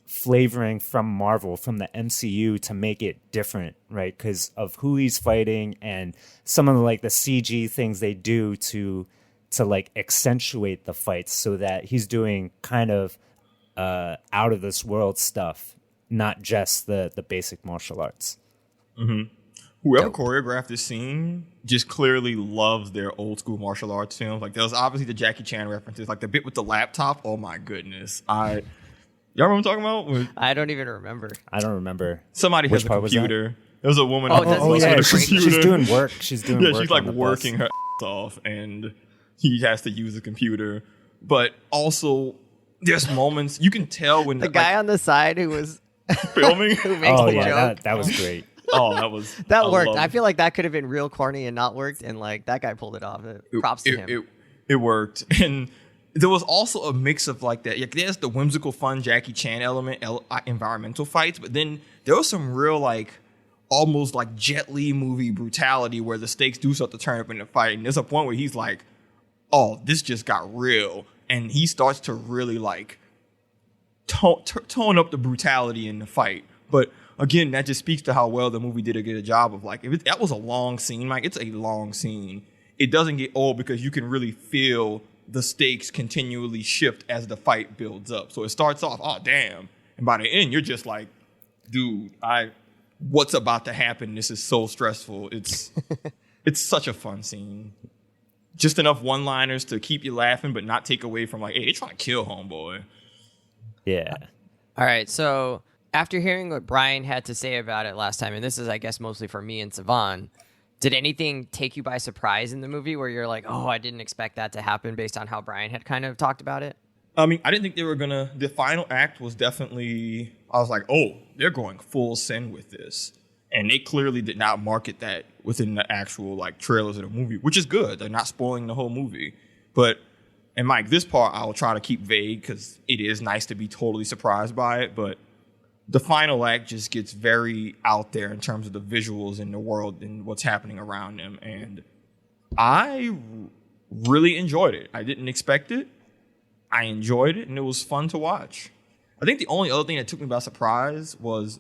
flavoring from Marvel, from the MCU, to make it different, right? Because of who he's fighting and some of the CG things they do to like accentuate the fights, so that he's doing kind of out of this world stuff, not just the basic martial arts. Whoever choreographed this scene just clearly loves their old school martial arts films. Like there was obviously the Jackie Chan references, like the bit with the laptop. Oh my goodness. Y'all remember what I'm talking about? I don't even remember. I don't remember. Somebody has Which a part was that? computer. There was a woman. Oh, on yeah, the she's computer. doing work. She's doing work. She's like on the working bus. her off, and he has to use a computer. But also, there's moments you can tell when the guy on the side who was filming. who makes Oh the yeah, joke. that was great. Oh, that was That worked. loved I it. feel like that could have been real corny and not worked, and like that guy pulled it off. Props to him. It worked, and there was also a mix of like that. Like, there's the whimsical, fun Jackie Chan element, environmental fights, but then there was some real like almost like Jet Li movie brutality where the stakes do start to turn up in the fight, and there's a point where he's like, "Oh, this just got real," and he starts to really like tone up the brutality in the fight, but. Again, that just speaks to how well the movie did a good job of like, that was a long scene, Mike. It's a long scene. It doesn't get old because you can really feel the stakes continually shift as the fight builds up. So it starts off, oh, damn. And by the end, you're just like, dude, what's about to happen? This is so stressful. It's such a fun scene. Just enough one-liners to keep you laughing, but not take away from like, hey, they're trying to kill homeboy. Yeah. All right, so after hearing what Brian had to say about it last time, and this is, I guess, mostly for me and Savon, did anything take you by surprise in the movie where you're like, oh, I didn't expect that to happen based on how Brian had kind of talked about it? I mean, I didn't think they were the final act was definitely, I was like, oh, they're going full send with this. And they clearly did not market that within the actual like trailers of the movie, which is good. They're not spoiling the whole movie. But, and Mike, this part I'll try to keep vague because it is nice to be totally surprised by it, but the final act just gets very out there in terms of the visuals in the world and what's happening around them. And I really enjoyed it. I didn't expect it. I enjoyed it, and it was fun to watch. I think the only other thing that took me by surprise was,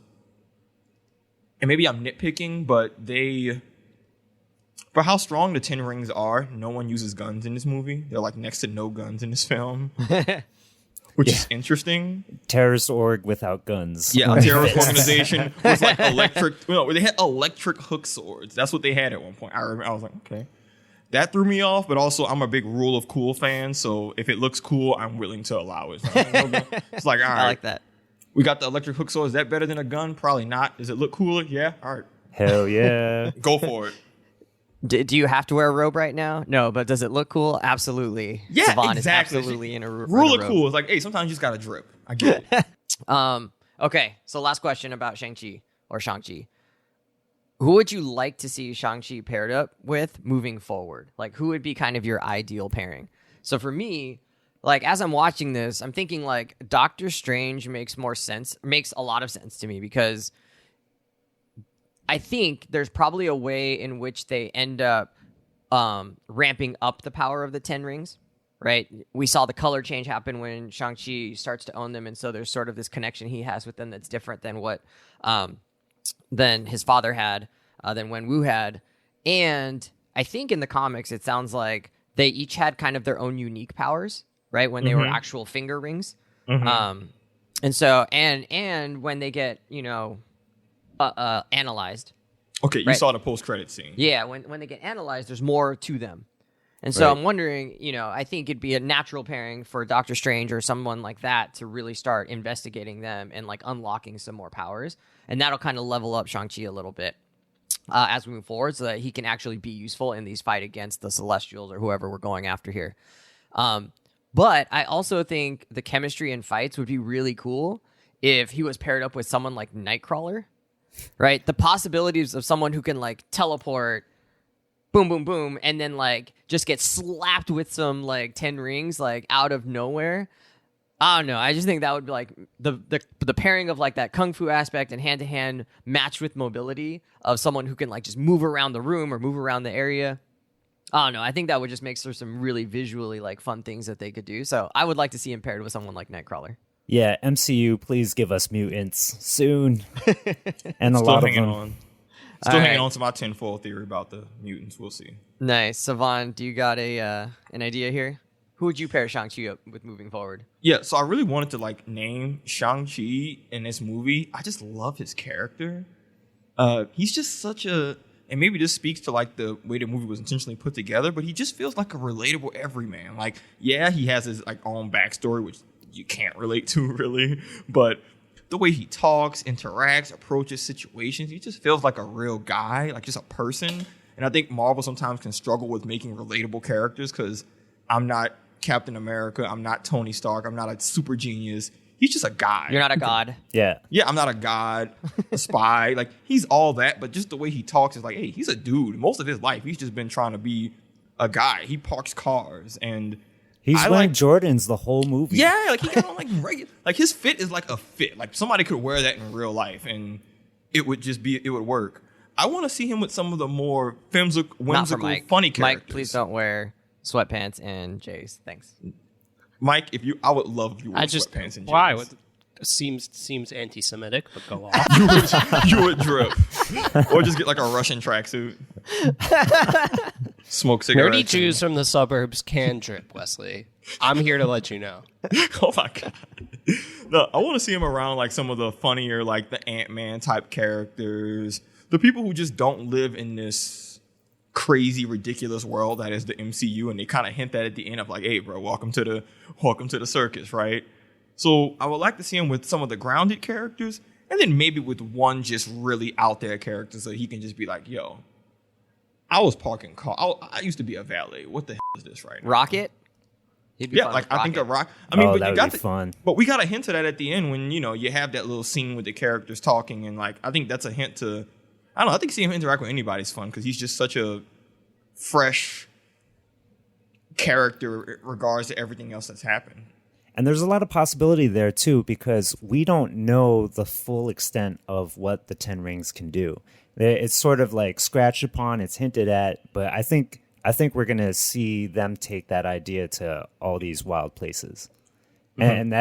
and maybe I'm nitpicking, but for how strong the 10 rings are, no one uses guns in this movie. They're like next to no guns in this film. Which is interesting. Terrorist org without guns. Yeah, a terrorist organization with like electric. No, they had electric hook swords. That's what they had at one point. I remember. I was like, okay, that threw me off. But also, I'm a big Rule of Cool fan, so if it looks cool, I'm willing to allow it. It's like, all right, I like that. We got the electric hook sword. Is that better than a gun? Probably not. Does it look cooler? Yeah. All right. Hell yeah. Go for it. Do you have to wear a robe right now? No, but does it look cool? Absolutely. Yeah, Savon exactly. is absolutely in a Rule in a of robe. cool is like, hey, sometimes you just got to drip. I get it. Okay, so last question about Shang-Chi or Shang-Chi. Who would you like to see Shang-Chi paired up with moving forward? Like, who would be kind of your ideal pairing? So for me, like, as I'm watching this, I'm thinking, like, Doctor Strange makes a lot of sense to me because I think there's probably a way in which they end up ramping up the power of the 10 rings, right? We saw the color change happen when Shang-Chi starts to own them, and so there's sort of this connection he has with them that's different than what than his father had, than Wenwu had. And I think in the comics, it sounds like they each had kind of their own unique powers, right? When they were actual finger rings. And so, and when they get, analyzed. Okay, you right? saw the post-credit scene. Yeah, when they get analyzed, there's more to them. And so I'm wondering, I think it'd be a natural pairing for Doctor Strange or someone like that to really start investigating them and like unlocking some more powers. And that'll kind of level up Shang-Chi a little bit as we move forward so that he can actually be useful in these fight against the Celestials or whoever we're going after here. But I also think the chemistry in fights would be really cool if he was paired up with someone like Nightcrawler, right? The possibilities of someone who can like teleport, boom, boom, boom, and then like just get slapped with some like 10 rings like out of nowhere. I don't know. I just think that would be like the pairing of like that kung fu aspect and hand-to-hand matched with mobility of someone who can like just move around the room or move around the area. I don't know. I think that would just make for some really visually like fun things that they could do. So I would like to see him paired with someone like Nightcrawler. Yeah, MCU, please give us mutants soon. And a Still lot of hanging them. on. Still hanging on to my tinfoil theory about the mutants. We'll see. Nice. Savon, do you got an idea here? Who would you pair Shang-Chi up with moving forward? Yeah, so I really wanted to like name Shang-Chi in this movie. I just love his character. He's just such a, and maybe this speaks to like the way the movie was intentionally put together, but he just feels like a relatable everyman. Like, yeah, he has his like own backstory, which you can't relate to really, but the way he talks, interacts, approaches situations, he just feels like a real guy, like just a person. And I think Marvel sometimes can struggle with making relatable characters because I'm not Captain America. I'm not Tony Stark. I'm not a super genius. He's just a guy. You're not a god. Yeah. Yeah, I'm not a god, a spy. Like, he's all that, but just the way he talks is like, hey, he's a dude. Most of his life, he's just been trying to be a guy. He parks cars, and He's wearing Jordans the whole movie. yeah, like he kind of like regular. Like, his fit is like a fit. Like, somebody could wear that in real life, and it would work. I want to see him with some of the more whimsical, funny characters. Mike, please don't wear sweatpants and J's. Thanks. Mike, I would love if you wore sweatpants and jeans. Why? Seems anti-Semitic, but go off. you would drip, or just get like a Russian tracksuit. Smoke cigarettes. Nerdy Jews from the suburbs can drip, Wesley. I'm here to let you know. Oh my god! No, I want to see him around like some of the funnier, like the Ant-Man type characters, the people who just don't live in this crazy, ridiculous world that is the MCU, and they kind of hint that at the end of like, "Hey, bro, welcome to the circus," right? So I would like to see him with some of the grounded characters, and then maybe with one just really out there character, so he can just be like, "Yo, I was parking car. I used to be a valet. What the hell is this right now?" Rocket? Yeah, like I think the Rock. I mean, but that you would got be fun. But we got a hint of that at the end when you have that little scene with the characters talking, and like I think that's a hint to. I don't know. I think seeing him interact with anybody's fun because he's just such a fresh character in regards to everything else that's happened. And there's a lot of possibility there, too, because we don't know the full extent of what the 10 Rings can do. It's sort of like scratched upon, it's hinted at, but I think we're going to see them take that idea to all these wild places. Mm-hmm.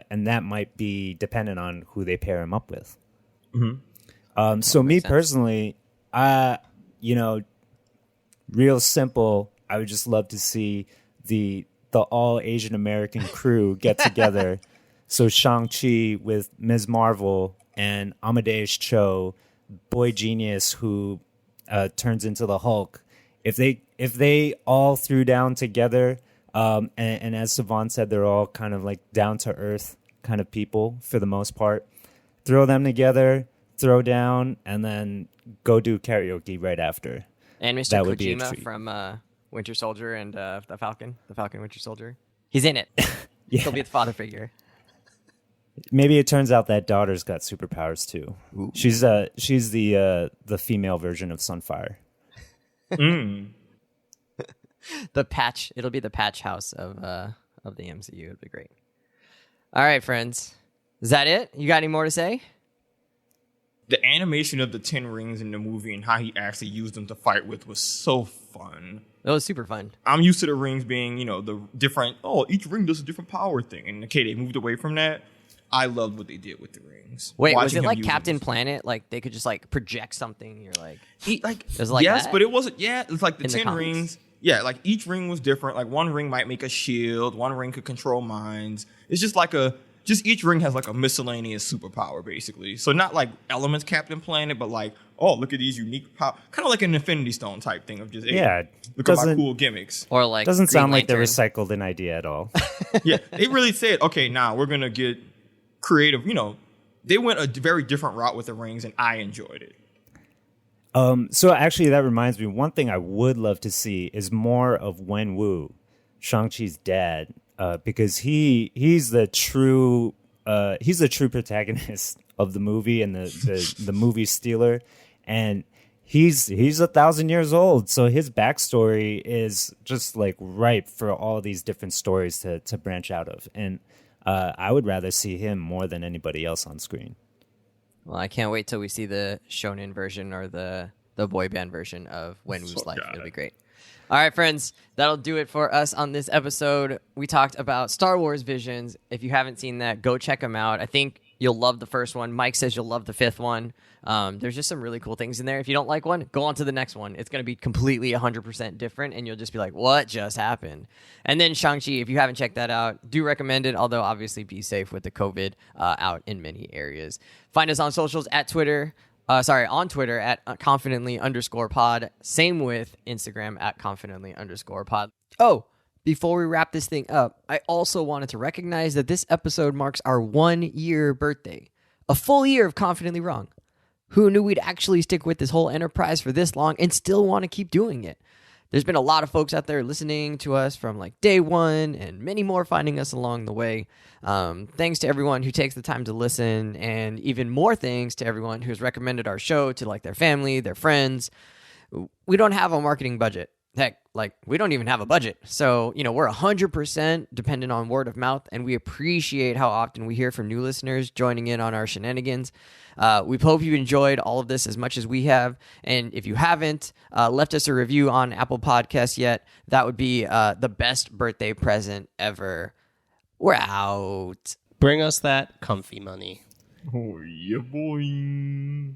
And that might be dependent on who they pair him up with. Mm-hmm. So me personally, real simple, I would just love to see the all Asian American crew get together. So Shang-Chi with Ms. Marvel and Amadeus Cho, Boy Genius, who turns into the Hulk. If they all threw down together, and as Savon said, they're all kind of like down to earth kind of people for the most part. Throw them together, throw down, and then go do karaoke right after. And Mr. That would be a Kojima treat. from Winter Soldier and the Falcon Winter Soldier. He's in it. Yeah. He'll be the father figure. Maybe it turns out that daughter's got superpowers too. Ooh. She's the female version of Sunfire. The patch. It'll be the patch house of the MCU. It'll be great. All right, friends. Is that it? You got any more to say? The animation of the 10 Rings in the movie and how he actually used them to fight with was so fun. It was super fun. I'm used to the rings being, the different, each ring does a different power thing. And okay, they moved away from that. I loved what they did with the rings. Wait, was Watching it him like use Captain them. Planet? Like they could just like project something? You're like, It was like yes, that? but it wasn't. Yeah, it's like the In the 10 comics? rings. Yeah, like each ring was different. Like one ring might make a shield. One ring could control minds. It's just like each ring has like a miscellaneous superpower, basically. So not like Elements Captain Planet, but like, oh, look at these unique power. Kind of like an Infinity Stone type thing of just, hey, Yeah, look at my cool gimmicks. or like Doesn't Green sound like they Lantern. recycled an idea at all. Yeah, they really said, okay, now we're going to get creative. They went a very different route with the rings, and I enjoyed it. So actually, that reminds me. One thing I would love to see is more of Wenwu, Shang-Chi's dad, because he's the true protagonist of the movie and the movie stealer, and he's 1,000 years old. So his backstory is just like ripe for all these different stories to branch out of, and I would rather see him more than anybody else on screen. Well, I can't wait till we see the shonen version or the boy band version of Wenwu's life. It'll be great. All right, friends, that'll do it for us on this episode. We talked about Star Wars Visions. If you haven't seen that, go check them out. I think you'll love the first one. Mike says you'll love the fifth one. There's just some really cool things in there. If you don't like one, go on to the next one. It's going to be completely 100% different, and you'll just be like, what just happened? And then Shang-Chi, if you haven't checked that out, do recommend it, although obviously be safe with the COVID out in many areas. Find us on socials on Twitter at confidently_pod. Same with Instagram at confidently_pod. Oh, before we wrap this thing up, I also wanted to recognize that this episode marks our 1-year birthday. A full year of Confidently Wrong. Who knew we'd actually stick with this whole enterprise for this long and still want to keep doing it? There's been a lot of folks out there listening to us from like day one, and many more finding us along the way. Thanks to everyone who takes the time to listen, and even more thanks to everyone who's recommended our show to like their family, their friends. We don't have a marketing budget. Heck, like we don't even have a budget. So, we're 100% dependent on word of mouth, and we appreciate how often we hear from new listeners joining in on our shenanigans. We hope you enjoyed all of this as much as we have. And if you haven't left us a review on Apple Podcasts yet, that would be the best birthday present ever. We're out. Bring us that comfy money. Oh, yeah, boy.